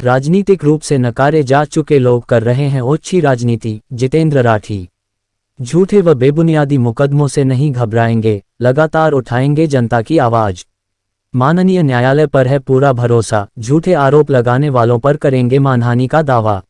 राजनीतिक रूप से नकारे जा चुके लोग कर रहे हैं ओछी राजनीति। जितेंद्र राठी झूठे व बेबुनियादी मुकदमों से नहीं घबराएंगे, लगातार उठाएंगे जनता की आवाज। माननीय न्यायालय पर है पूरा भरोसा, झूठे आरोप लगाने वालों पर करेंगे मानहानि का दावा।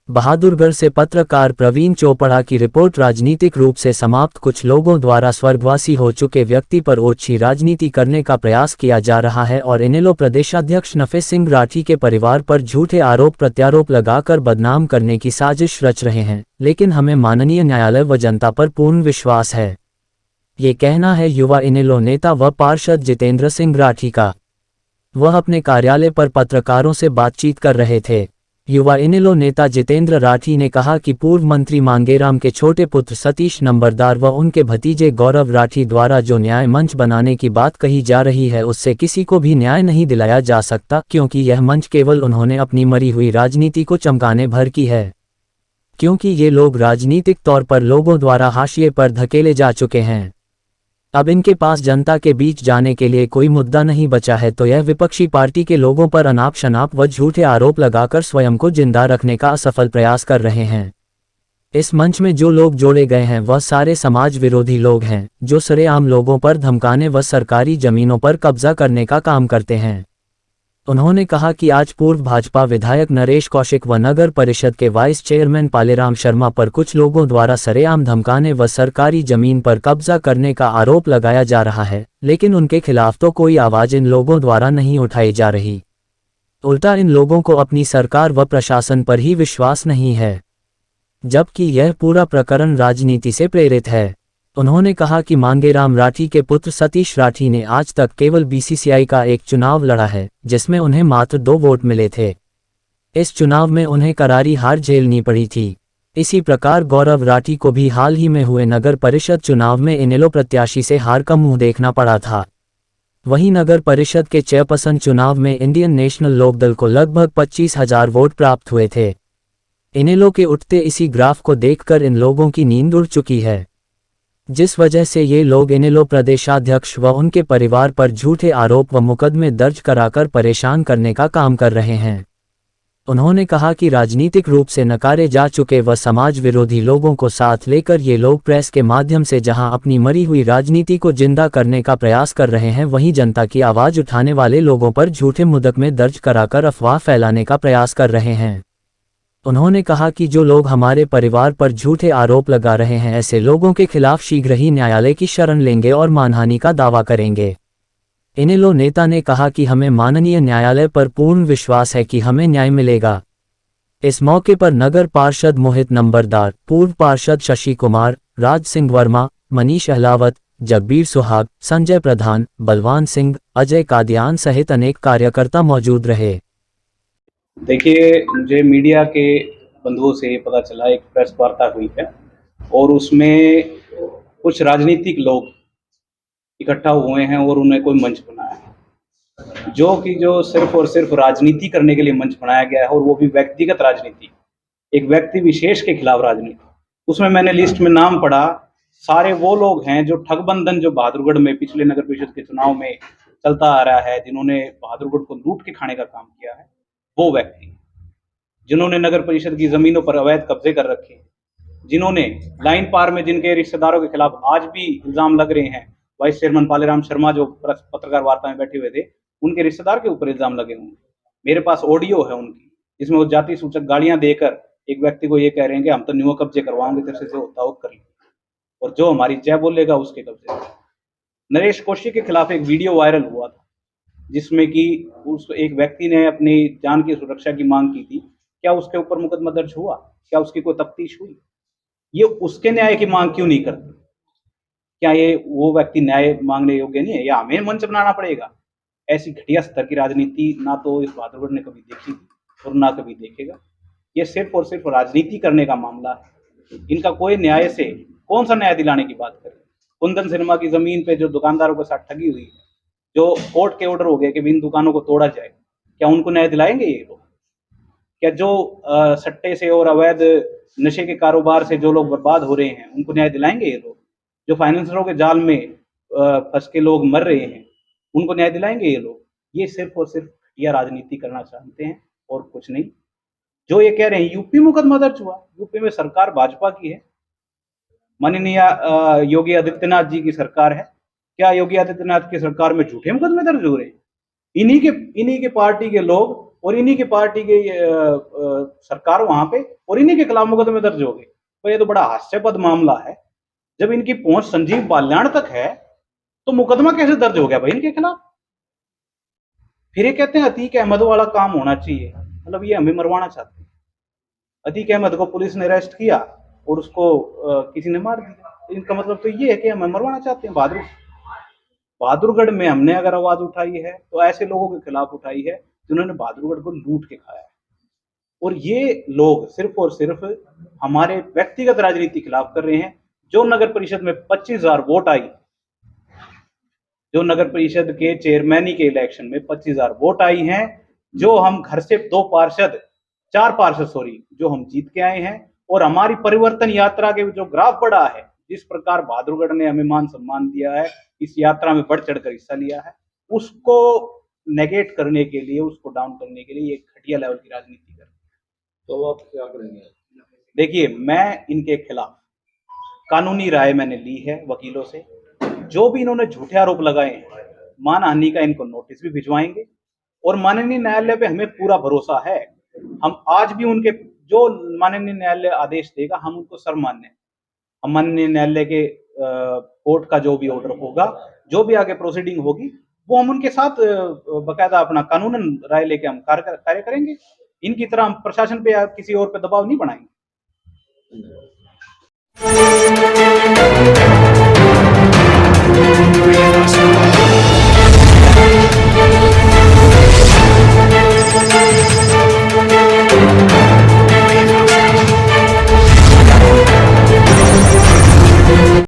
बहादुरगढ़ से पत्रकार प्रवीण चोपड़ा की रिपोर्ट। राजनीतिक रूप से समाप्त कुछ लोगों द्वारा स्वर्गवासी हो चुके व्यक्ति पर ओछी राजनीति करने का प्रयास किया जा रहा है और इनेलो प्रदेशाध्यक्ष नफे सिंह राठी के परिवार पर झूठे आरोप प्रत्यारोप लगाकर बदनाम करने की साजिश रच रहे हैं। लेकिन हमें माननीय न्यायालय व जनता पर पूर्ण विश्वास है। ये कहना है युवा इनेलो नेता व पार्षद जितेंद्र सिंह राठी का। वह अपने कार्यालय पर पत्रकारों से बातचीत कर रहे थे। युवा इनेलो नेता जितेंद्र राठी ने कहा कि पूर्व मंत्री मांगेराम के छोटे पुत्र सतीश नंबरदार व उनके भतीजे गौरव राठी द्वारा जो न्याय मंच बनाने की बात कही जा रही है उससे किसी को भी न्याय नहीं दिलाया जा सकता, क्योंकि यह मंच केवल उन्होंने अपनी मरी हुई राजनीति को चमकाने भर की है। क्योंकि ये लोग राजनीतिक तौर पर लोगों द्वारा हाशिए पर धकेले जा चुके हैं। अब इनके पास जनता के बीच जाने के लिए कोई मुद्दा नहीं बचा है, तो यह विपक्षी पार्टी के लोगों पर अनाप शनाप व झूठे आरोप लगाकर स्वयं को जिंदा रखने का असफल प्रयास कर रहे हैं। इस मंच में जो लोग जोड़े गए हैं वह सारे समाज विरोधी लोग हैं, जो सरेआम लोगों पर धमकाने व सरकारी जमीनों पर कब्जा करने का काम करते हैं। उन्होंने कहा कि आज पूर्व भाजपा विधायक नरेश कौशिक व नगर परिषद के वाइस चेयरमैन पालेराम शर्मा पर कुछ लोगों द्वारा सरेआम धमकाने व सरकारी जमीन पर कब्जा करने का आरोप लगाया जा रहा है, लेकिन उनके खिलाफ तो कोई आवाज इन लोगों द्वारा नहीं उठाई जा रही। उल्टा इन लोगों को अपनी सरकार व प्रशासन पर ही विश्वास नहीं है, जबकि यह पूरा प्रकरण राजनीति से प्रेरित है। उन्होंने कहा कि मांगेराम राठी के पुत्र सतीश राठी ने आज तक केवल बीसीसीआई का एक चुनाव लड़ा है, जिसमें उन्हें मात्र 2 वोट मिले थे। इस चुनाव में उन्हें करारी हार झेलनी पड़ी थी। इसी प्रकार गौरव राठी को भी हाल ही में हुए नगर परिषद चुनाव में इनेलो प्रत्याशी से हार का मुंह देखना पड़ा था। वहीं नगर परिषद के चेयरपर्सन चुनाव में इंडियन नेशनल लोकदल को लगभग 25,000 वोट प्राप्त हुए थे। इनेलो के उठते इसी ग्राफ को देखकर इन लोगों की नींद उड़ चुकी है, जिस वजह से ये लोग इनेलो प्रदेशाध्यक्ष व उनके परिवार पर झूठे आरोप व मुकदमे दर्ज कराकर परेशान करने का काम कर रहे हैं। उन्होंने कहा कि राजनीतिक रूप से नकारे जा चुके व समाज विरोधी लोगों को साथ लेकर ये लोग प्रेस के माध्यम से जहां अपनी मरी हुई राजनीति को जिंदा करने का प्रयास कर रहे हैं, वहीं जनता की आवाज उठाने वाले लोगों पर झूठे मुकदमे दर्ज कराकर अफवाह फैलाने का प्रयास कर रहे हैं। उन्होंने कहा कि जो लोग हमारे परिवार पर झूठे आरोप लगा रहे हैं, ऐसे लोगों के खिलाफ शीघ्र ही न्यायालय की शरण लेंगे और मानहानि का दावा करेंगे। इनेलो नेता ने कहा कि हमें माननीय न्यायालय पर पूर्ण विश्वास है कि हमें न्याय मिलेगा। इस मौके पर नगर पार्षद मोहित नंबरदार, पूर्व पार्षद शशि कुमार, राज सिंह वर्मा, मनीष अहलावत, जगबीर सुहाग, संजय प्रधान, बलवान सिंह, अजय कादियान सहित अनेक कार्यकर्ता मौजूद रहे। देखिए, मुझे मीडिया के बंधुओं से पता चला, एक प्रेस वार्ता हुई है और उसमें कुछ राजनीतिक लोग इकट्ठा हुए हैं और उन्हें कोई मंच बनाया है, जो सिर्फ और सिर्फ राजनीति करने के लिए मंच बनाया गया है, और वो भी व्यक्तिगत राजनीति, एक व्यक्ति विशेष के खिलाफ राजनीति। उसमें मैंने लिस्ट में नाम पढ़ा, सारे वो लोग हैं जो ठगबंधन जो बहादुरगढ़ में पिछले नगर परिषद के चुनाव में चलता आ रहा है, जिन्होंने बहादुरगढ़ को लूट के खाने का काम किया है, वो व्यक्ति जिन्होंने नगर परिषद की जमीनों पर अवैध कब्जे कर रखे हैं, जिन्होंने लाइन पार में जिनके रिश्तेदारों के खिलाफ आज भी इल्जाम लग रहे हैं। वाइस चेयरमैन पालेराम शर्मा जो पत्रकार वार्ता में बैठे हुए थे, उनके रिश्तेदार के ऊपर इल्जाम लगे हुए। मेरे पास ऑडियो है उनकी, जिसमें वो जाति सूचक गालियां देकर एक व्यक्ति को ये कह रहे हैं कि हम तो न्यू कब्जे करवाओगे, तेरे से होता हो कर ले, और जो हमारी जय बोलेगा उसके कब्जे। नरेश कौशिक के खिलाफ एक वीडियो वायरल हुआ था, जिसमें कि उस एक व्यक्ति ने अपनी जान की सुरक्षा की मांग की थी। क्या उसके ऊपर मुकदमा दर्ज हुआ? क्या उसकी कोई तफ्तीश हुई? ये उसके न्याय की मांग क्यों नहीं करते? क्या ये वो व्यक्ति न्याय मांगने योग्य नहीं है, या हमें मंच बनाना पड़ेगा? ऐसी घटिया स्तर की राजनीति ना तो इस बहादुरगढ़ ने कभी देखी थी और ना कभी देखेगा। ये सिर्फ और सिर्फ राजनीति करने का मामला है। इनका कोई न्याय से कौन सा न्याय दिलाने की बात करें? कुंदन सिनेमा की जमीन पे जो दुकानदारों के साथ ठगी हुई, जो कोर्ट के ऑर्डर हो गए कि इन दुकानों को तोड़ा जाए, क्या उनको न्याय दिलाएंगे ये लोग? क्या जो सट्टे से और अवैध नशे के कारोबार से जो लोग बर्बाद हो रहे हैं, उनको न्याय दिलाएंगे ये लोग? जो फाइनेंसरों के जाल में फंस के लोग मर रहे हैं, उनको न्याय दिलाएंगे ये लोग? ये सिर्फ और सिर्फ घटिया राजनीति करना चाहते हैं और कुछ नहीं। जो ये कह रहे हैं यूपी मुकदमा दर्ज हुआ, यूपी में सरकार भाजपा की है, माननीय योगी आदित्यनाथ जी की सरकार है। क्या योगी आदित्यनाथ की सरकार में झूठे मुकदमे दर्ज हो रहे हैं? इन्हीं के पार्टी के लोग और इन्हीं के पार्टी के सरकार वहां पे, और इन्हीं के खिलाफ मुकदमे दर्ज हो गए। तो ये तो बड़ा हास्यास्पद मामला है। जब इनकी पहुंच संजीव बाल्याण तक है तो मुकदमा कैसे दर्ज हो गया भाई इनके खिलाफ? फिर ये कहते हैं अतीक अहमद वाला काम होना चाहिए, मतलब ये हमें मरवाना चाहते हैं। अतीक अहमद को पुलिस ने अरेस्ट किया और उसको किसी ने मार दिया। इनका मतलब तो ये है कि हमें मरवाना चाहते हैं। बहादुरगढ़ में हमने अगर आवाज उठाई है तो ऐसे लोगों के खिलाफ उठाई है जिन्होंने बहादुरगढ़ को लूट के खाया है। और ये लोग सिर्फ और सिर्फ हमारे व्यक्तिगत राजनीति के खिलाफ कर रहे हैं। जो नगर परिषद में 25,000 वोट आई, जो नगर परिषद के चेयरमैन के इलेक्शन में 25,000 वोट आई हैं, जो हम घर से 4 पार्षद जो हम जीत के आए हैं, और हमारी परिवर्तन यात्रा के जो ग्राफ बढ़ा है, जिस प्रकार बहादुरगढ़ ने हमें मान सम्मान दिया है, इस यात्रा में बढ़ चढ़कर हिस्सा लिया है, उसको नेगेट करने के लिए, उसको डाउन करने के लिए एक घटिया लेवल की राजनीति कर रहे हैं। तो आप क्या करेंगे? देखिए, मैं इनके खिलाफ कानूनी राय मैंने ली है वकीलों से। जो भी इन्होंने झूठे आरोप लगाए हैं, मानहानि का इनको नोटिस भी भिजवाएंगे, और माननीय न्यायालय पे हमें पूरा भरोसा है। हम आज भी उनके जो माननीय न्यायालय आदेश देगा हम उनको सर्वमान्य है। हम माननीय न्यायालय के कोर्ट का जो भी ऑर्डर होगा, जो भी आगे प्रोसीडिंग होगी, वो हम उनके साथ बकायदा अपना कानूनन राय लेके हम कार्य करेंगे। इनकी तरह हम प्रशासन पे या किसी और पे दबाव नहीं बनाएंगे।